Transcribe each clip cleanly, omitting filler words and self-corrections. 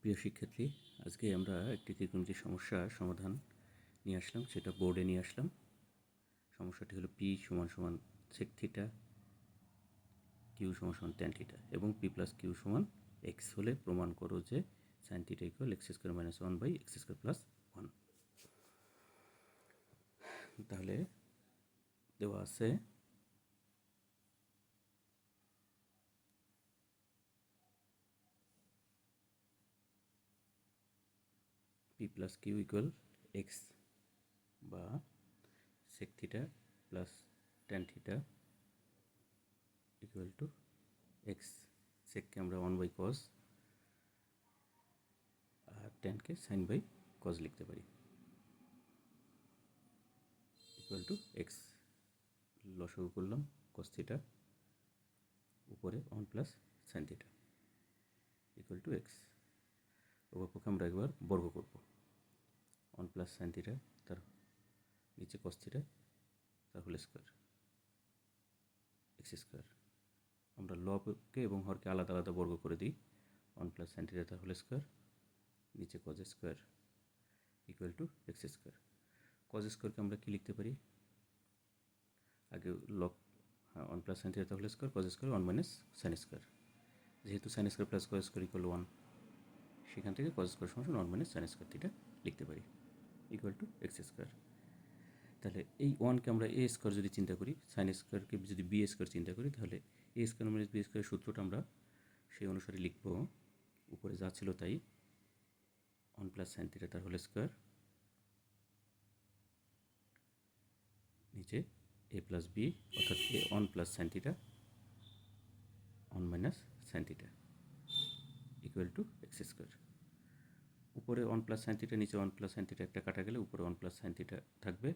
প্রিয় শিক্ষার্থী, আজকে আমরা একটি ত্রিকোণমিতিক সমস্যার সমাধান নিয়ে আসলাম, সেটা বোর্ডে নিয়ে আসলাম। সমস্যাটি হলো পি সমান সমান সেক থিটা, কিউ সমান সমান ট্যান থিটা এবং পি প্লাস কিউ সমান এক্স হলে প্রমাণ করো যে sine theta equal X square minus one by x square plus one. তাহলে দেওয়া আছে P plus Q equal X বা sec theta plus tan theta equal to X. সেককে আমরা ওয়ান বাই কস আর ট্যানকে সাইন বাই কজ লিখতে পারি, ইকুয়াল টু এক্স। লসাগু করলাম কস থিটা উপরে one plus sine theta equal to X. উভয়পক্ষে আমরা একবার বর্গ করব। ওয়ান প্লাস সাইন থিটা তার নিচে কস থিটা তার হোল স্কোয়ার এক্স স্কোয়ার। আমরা লবকে এবং হরকে আলাদা আলাদা বর্গ করে দিই। ওয়ান প্লাস সাইন থিটা তার হোল স্কোয়ার নিচে cos square equal to x square. Cos স্কোয়ারকে আমরা কী লিখতে পারি? আগে লব, ওয়ান প্লাস সাইন থিটা তার whole square cos square one minus sine square. যেহেতু sine square plus cos square equal one, সেখান থেকে কজ স্কোয়ার সমান one minus sine square theta লিখতে পারি ইকুয়াল টু এক্স স্কোয়ার। তাহলে এই ওয়ানকে আমরা এ স্কোয়ার যদি চিন্তা করি, সাইন স্কোয়ারকে যদি বি স্কোয়ার চিন্তা করি, তাহলে এ স্কোয়ার মাইনাস বি স্কোয়ারের সূত্রটা আমরা সেই অনুসারে লিখব। উপরে যা ছিল তাই, ওয়ান প্লাস সাইন থিটা তার হোল স্কোয়ার নিচে এ প্লাস বি অর্থাৎ A one plus sine theta one minus sine theta equal to x square. উপরে ওয়ান প্লাস সাইন থিটা নিচে ওয়ান প্লাস সাইন থিটা একটা কাটা গেলে উপরে ওয়ান প্লাস সাইন থিটা থাকবে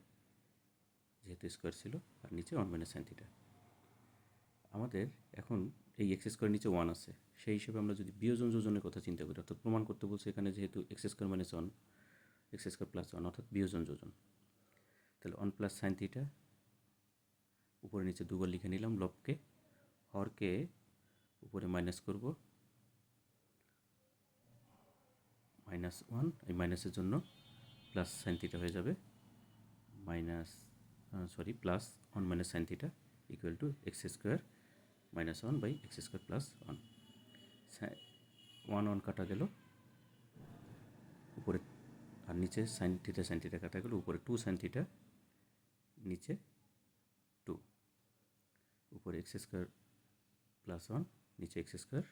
যেহেতু স্কোয়ার ছিল, আর নিচে ওয়ান মাইনাস সাইন থিটা। আমাদের এখন এই এক্স স্কোয়ার নিচে ওয়ান আছে, সেই হিসেবে আমরা যদি বিয়োজন যোজনের কথা চিন্তা করি, অর্থাৎ প্রমাণ করতে বলছে এখানে যেহেতু x square minus one x square plus one অর্থাৎ বিয়োজন যোজন, তাহলে ওয়ান প্লাস সাইন থিটা উপরে নিচে দুবার লিখে নিলাম। লবকে হরকে উপরে মাইনাস করব, মাইনাস ওয়ান, এই মাইনাসের জন্য প্লাস সাইন থিটা হয়ে যাবে plus one minus sine theta equal to x square minus one by x square plus one. One one কাটা গেল উপরে, আর নিচে সাইন থিটা কাটা গেল, উপরে টু সাইন থিটা নিচে টু, উপরে এক্স স্কোয়ার প্লাস ওয়ান নিচে এক্স স্কোয়ার,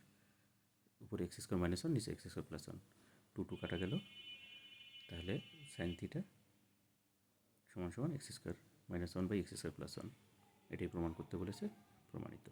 উপরে এক্স স্কোয়ার মাইনাস ওয়ান নিচে x square plus one, two two কাটা গেল। তাহলে সাইন থিটা সমান সমান x square minus one by x square plus one. এটাই প্রমাণ করতে বলেছে, প্রমাণিত।